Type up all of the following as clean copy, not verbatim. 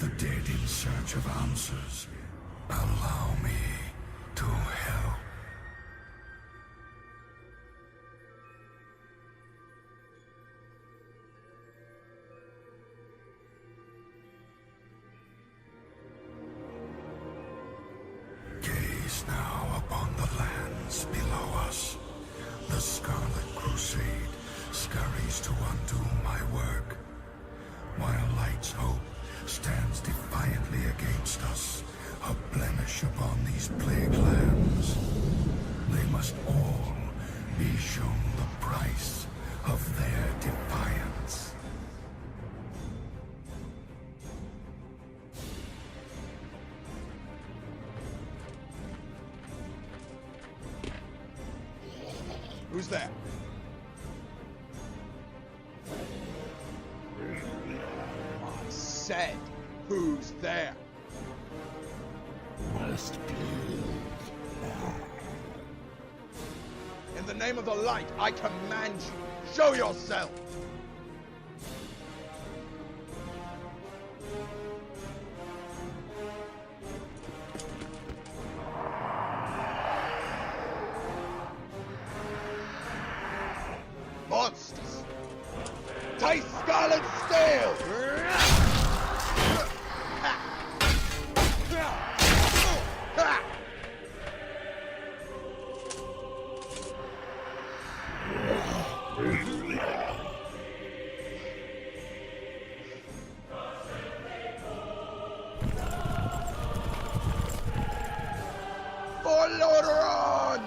the dead in search of answers. Allow me to help. Gaze now upon the lands below us. The Scarlet Crusade scurries to undo my work, while Light's hope stands defiantly against us, a blemish upon these plague lands. They must all be shown the price of their defiance. Who's that? I said, who's there? Must be. In the name of the light, I command you, show yourself! Monsters! Taste Scarlet Steel! For Lordaeron!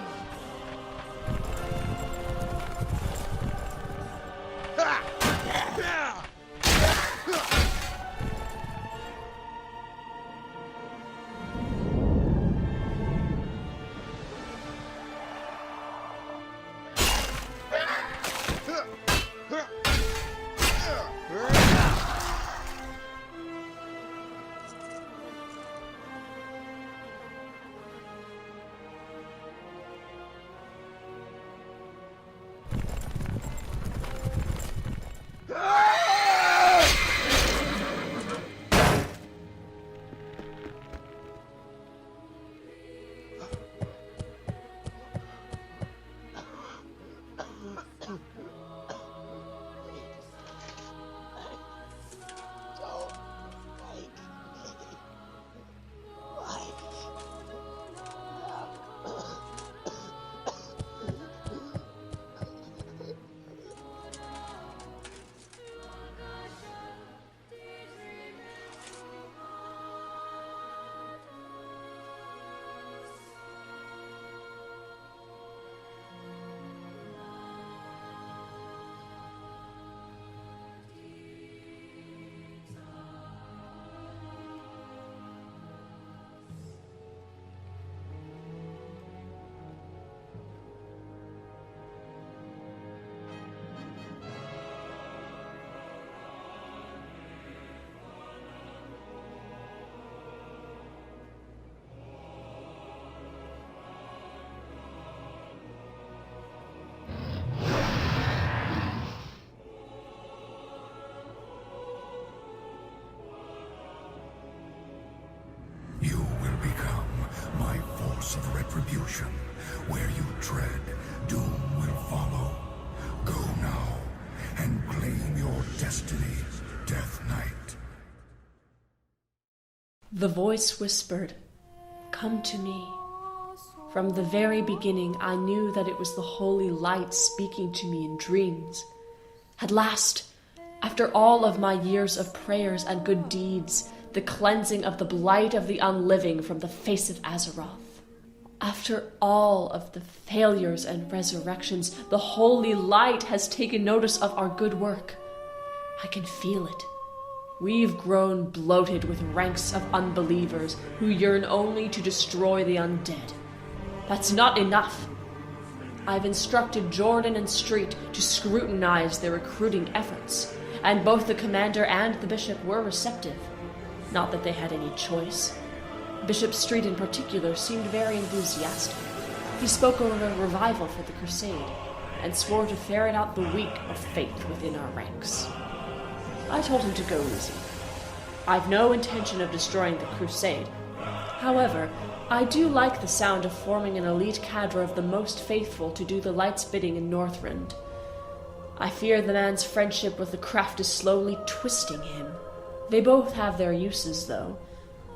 Of retribution. Where you tread, doom will follow. Go now and claim your destiny, Death Knight. The voice whispered, "Come to me." From the very beginning, I knew that it was the holy light speaking to me in dreams. At last, after all of my years of prayers and good deeds, the cleansing of the blight of the unliving from the face of Azeroth. After all of the failures and resurrections, the holy light has taken notice of our good work. I can feel it. We've grown bloated with ranks of unbelievers who yearn only to destroy the undead. That's not enough. I've instructed Jordan and Street to scrutinize their recruiting efforts, and both the commander and the bishop were receptive. Not that they had any choice. Bishop Street in particular seemed very enthusiastic. He spoke of a revival for the crusade, and swore to ferret out the weak of faith within our ranks. I told him to go easy. I've no intention of destroying the Crusade. However, I do like the sound of forming an elite cadre of the most faithful to do the light's bidding in Northrend. I fear the man's friendship with the craft is slowly twisting him. They both have their uses, though.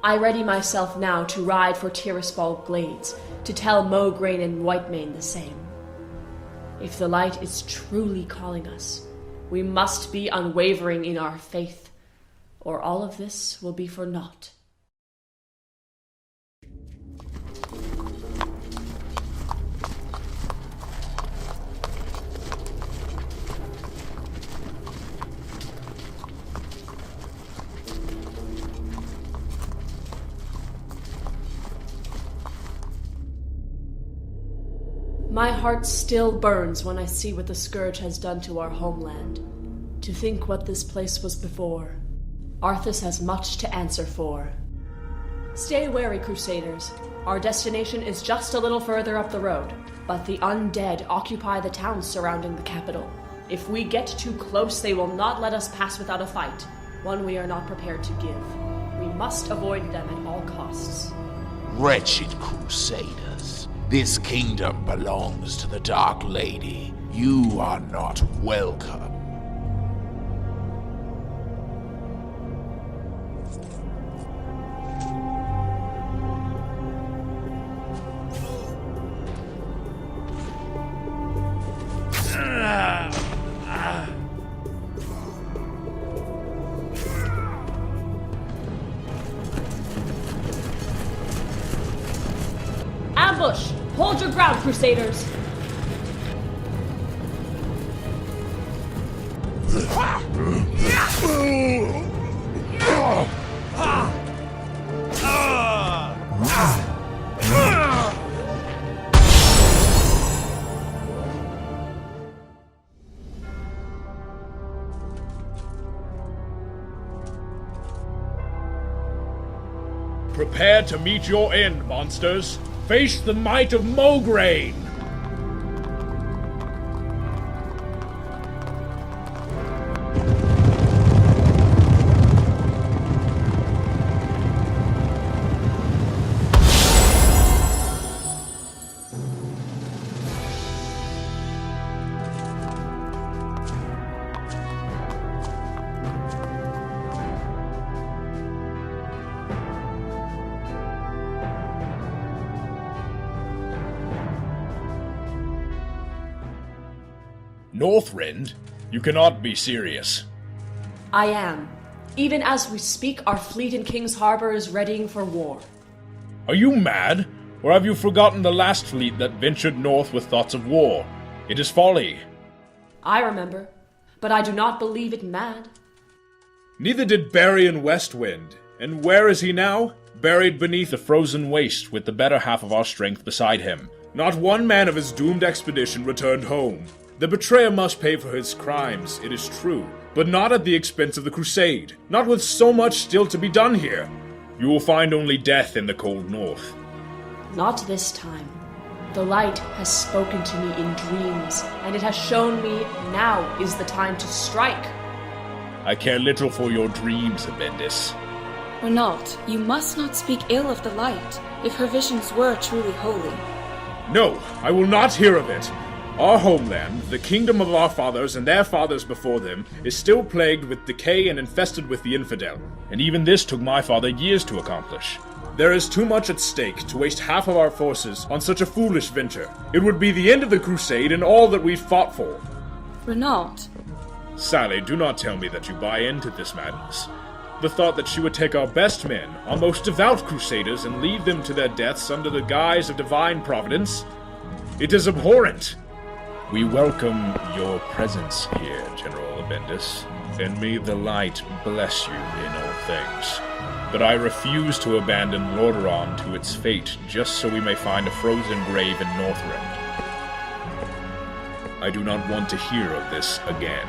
I ready myself now to ride for Tirisfal Glades, to tell Mograine and Whitemane the same. If the light is truly calling us, we must be unwavering in our faith, or all of this will be for naught. My heart still burns when I see what the Scourge has done to our homeland. To think what this place was before. Arthas has much to answer for. Stay wary, Crusaders. Our destination is just a little further up the road, but the undead occupy the towns surrounding the capital. If we get too close, they will not let us pass without a fight, one we are not prepared to give. We must avoid them at all costs. Wretched Crusaders, this kingdom belongs to the Dark Lady. You are not welcome. Ambush! Hold your ground, Crusaders! Prepare to meet your end, monsters. Face the might of Mograine! Northrend? You cannot be serious. I am. Even as we speak, our fleet in King's Harbor is readying for war. Are you mad? Or have you forgotten the last fleet that ventured north with thoughts of war? It is folly. I remember, but I do not believe it mad. Neither did Barry Westwind. And where is he now? Buried beneath a frozen waste with the better half of our strength beside him. Not one man of his doomed expedition returned home. The betrayer must pay for his crimes, it is true, but not at the expense of the Crusade, not with so much still to be done here. You will find only death in the cold north. Not this time. The light has spoken to me in dreams, and it has shown me now is the time to strike. I care little for your dreams, Abbendis. Renault, you must not speak ill of the light, if her visions were truly holy. No, I will not hear of it. Our homeland, the kingdom of our fathers and their fathers before them, is still plagued with decay and infested with the infidel, and even this took my father years to accomplish. There is too much at stake to waste half of our forces on such a foolish venture. It would be the end of the Crusade and all that we've fought for. Renault. Sally, do not tell me that you buy into this madness. The thought that she would take our best men, our most devout crusaders, and lead them to their deaths under the guise of divine providence, it is abhorrent. We welcome your presence here, General Abbendis, and may the light bless you in all things. But I refuse to abandon Lordaeron to its fate just so we may find a frozen grave in Northrend. I do not want to hear of this again.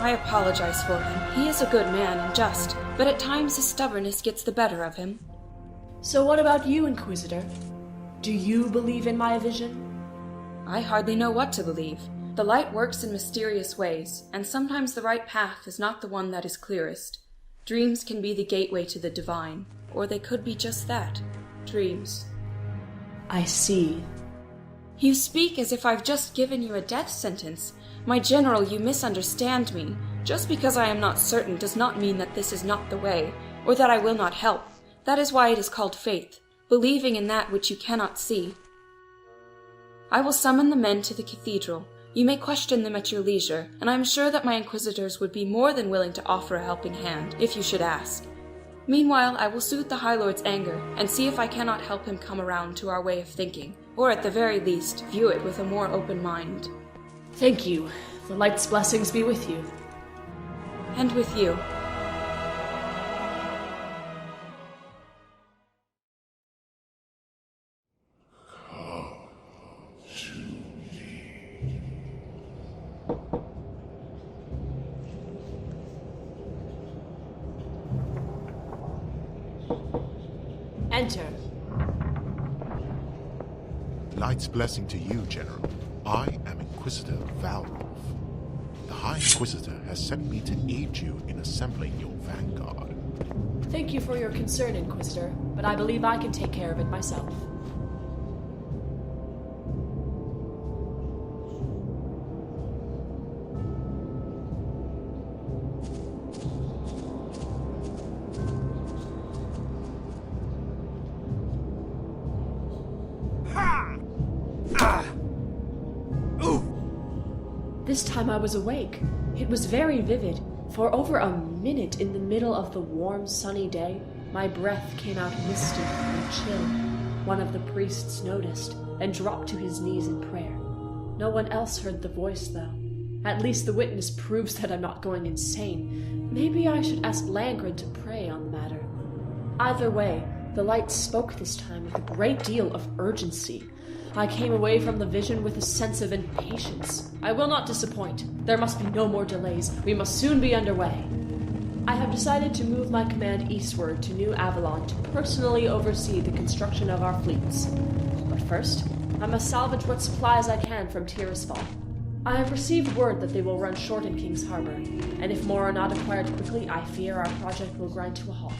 I apologize for him. He is a good man and just, but at times his stubbornness gets the better of him. So what about you, Inquisitor? Do you believe in my vision? I hardly know what to believe. The light works in mysterious ways, and sometimes the right path is not the one that is clearest. Dreams can be the gateway to the divine, or they could be just that, dreams. I see. You speak as if I've just given you a death sentence. My general, you misunderstand me. Just because I am not certain does not mean that this is not the way, or that I will not help. That is why it is called faith, believing in that which you cannot see. I will summon the men to the cathedral. You may question them at your leisure, and I am sure that my inquisitors would be more than willing to offer a helping hand, if you should ask. Meanwhile, I will soothe the High Lord's anger, and see if I cannot help him come around to our way of thinking, or at the very least, view it with a more open mind. Thank you. The light's blessings be with you. And with you. Enter. Light's blessing to you, General. I am Inquisitor Valrolf. The High Inquisitor has sent me to aid you in assembling your vanguard. Thank you for your concern, Inquisitor, but I believe I can take care of it myself. This time I was awake. It was very vivid. For over a minute in the middle of the warm, sunny day, my breath came out misty and chill. One of the priests noticed and dropped to his knees in prayer. No one else heard the voice, though. At least the witness proves that I'm not going insane. Maybe I should ask Langren to pray on the matter. Either way, the light spoke this time with a great deal of urgency. I came away from the vision with a sense of impatience. I will not disappoint. There must be no more delays. We must soon be underway. I have decided to move my command eastward to New Avalon to personally oversee the construction of our fleets. But first, I must salvage what supplies I can from Tirisfal. I have received word that they will run short in King's Harbor, and if more are not acquired quickly, I fear our project will grind to a halt.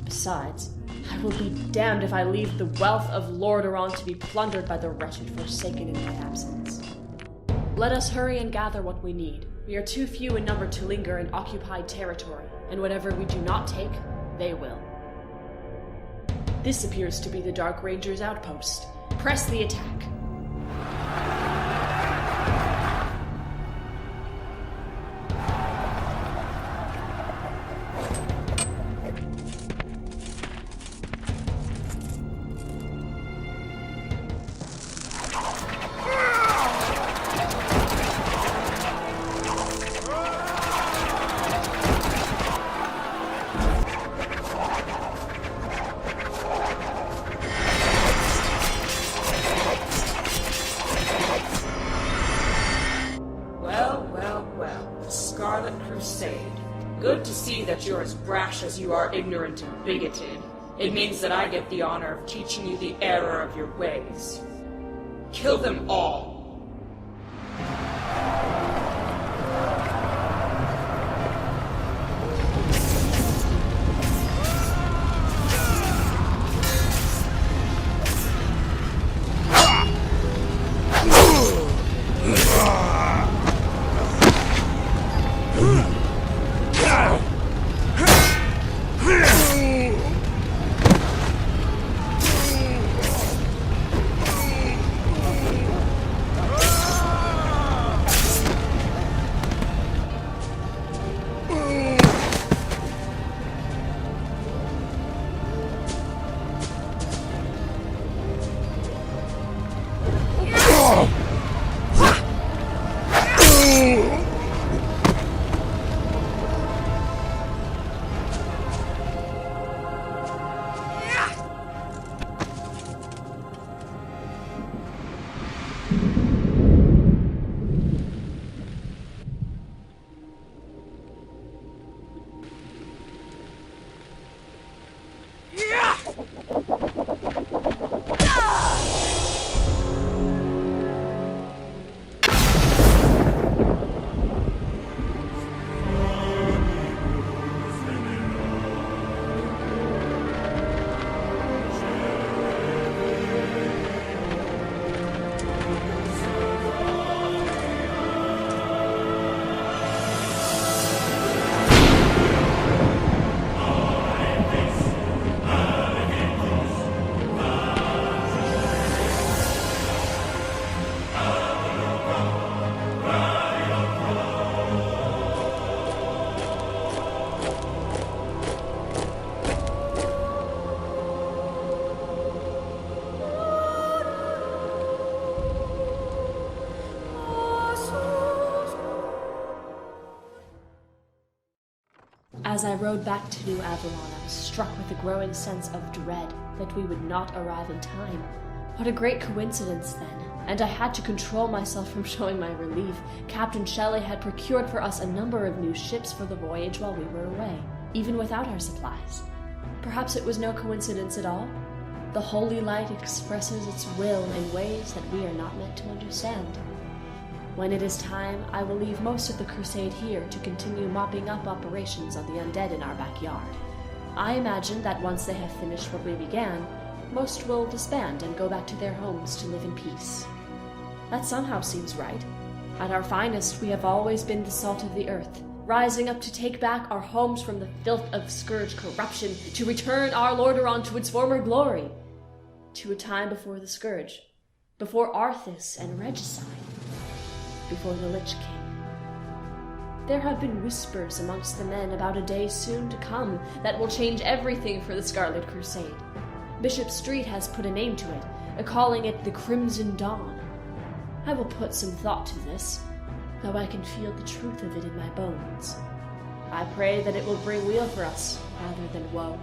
Besides, I will be damned if I leave the wealth of Lordaeron to be plundered by the wretched forsaken in my absence. Let us hurry and gather what we need. We are too few in number to linger in occupied territory, and whatever we do not take, they will. This appears to be the Dark Ranger's outpost. Press the attack. Scarlet Crusade. Good to see that you're as brash as you are ignorant and bigoted. It means that I get the honor of teaching you the error of your ways. Kill them all! As I rode back to New Avalon, I was struck with a growing sense of dread that we would not arrive in time. What a great coincidence, then. And I had to control myself from showing my relief. Captain Shelley had procured for us a number of new ships for the voyage while we were away, even without our supplies. Perhaps it was no coincidence at all. The holy light expresses its will in ways that we are not meant to understand. When it is time, I will leave most of the crusade here to continue mopping up operations on the undead in our backyard. I imagine that once they have finished what we began, most will disband and go back to their homes to live in peace. That somehow seems right. At our finest, we have always been the salt of the earth, rising up to take back our homes from the filth of Scourge corruption, to return our Lordaeron to its former glory, to a time before the Scourge, before Arthas and Regicide, before the Lich King. There have been whispers amongst the men about a day soon to come that will change everything for the Scarlet Crusade. Bishop Street has put a name to it, calling it the Crimson Dawn. I will put some thought to this, though I can feel the truth of it in my bones. I pray that it will bring weal for us, rather than woe.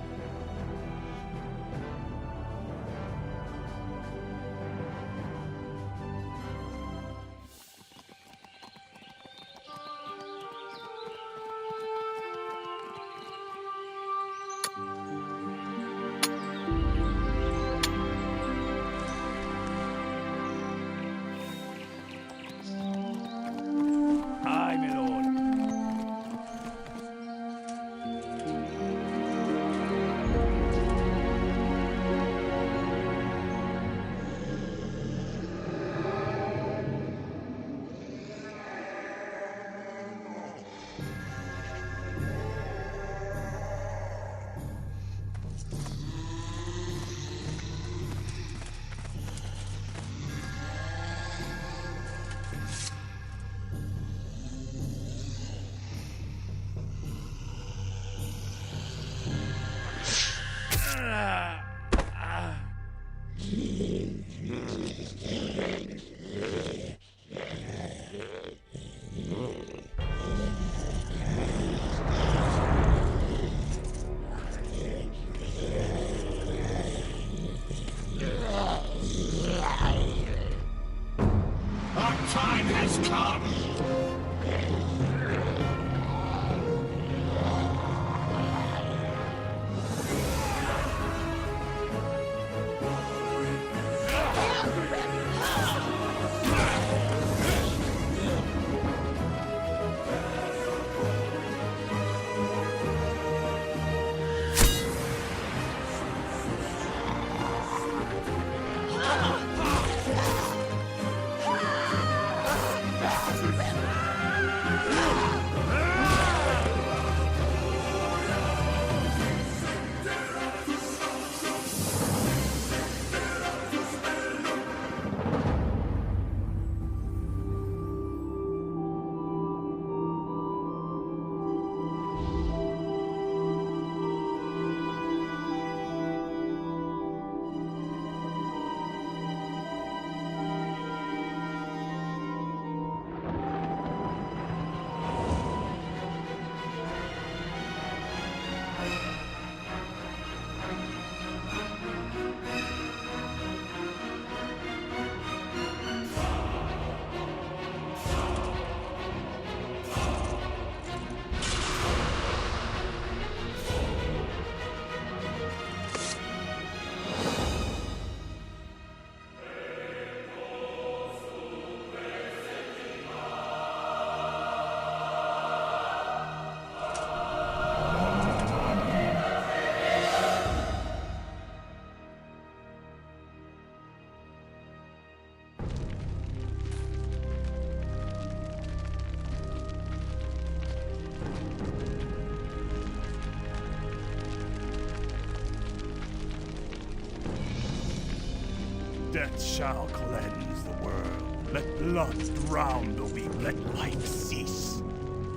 Death shall cleanse the world. Let blood drown the weak. Let life cease.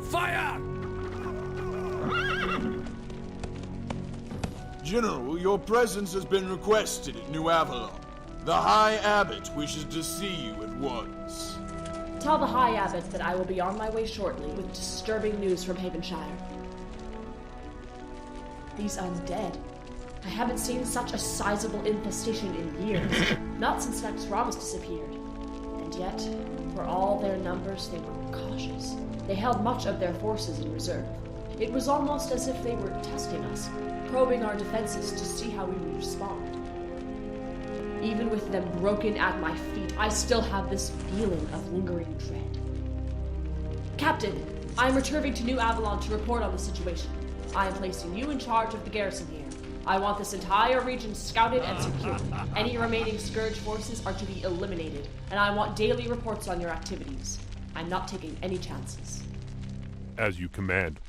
Fire! General, your presence has been requested at New Avalon. The High Abbot wishes to see you at once. Tell the High Abbot that I will be on my way shortly with disturbing news from Havenshire. These undead. I haven't seen such a sizable infestation in years. Not since Nex Ramus disappeared. And yet, for all their numbers, they were cautious. They held much of their forces in reserve. It was almost as if they were testing us, probing our defenses to see how we would respond. Even with them broken at my feet, I still have this feeling of lingering dread. Captain, I am returning to New Avalon to report on the situation. I am placing you in charge of the garrison here. I want this entire region scouted and secured. Any remaining Scourge forces are to be eliminated, and I want daily reports on your activities. I'm not taking any chances. As you command,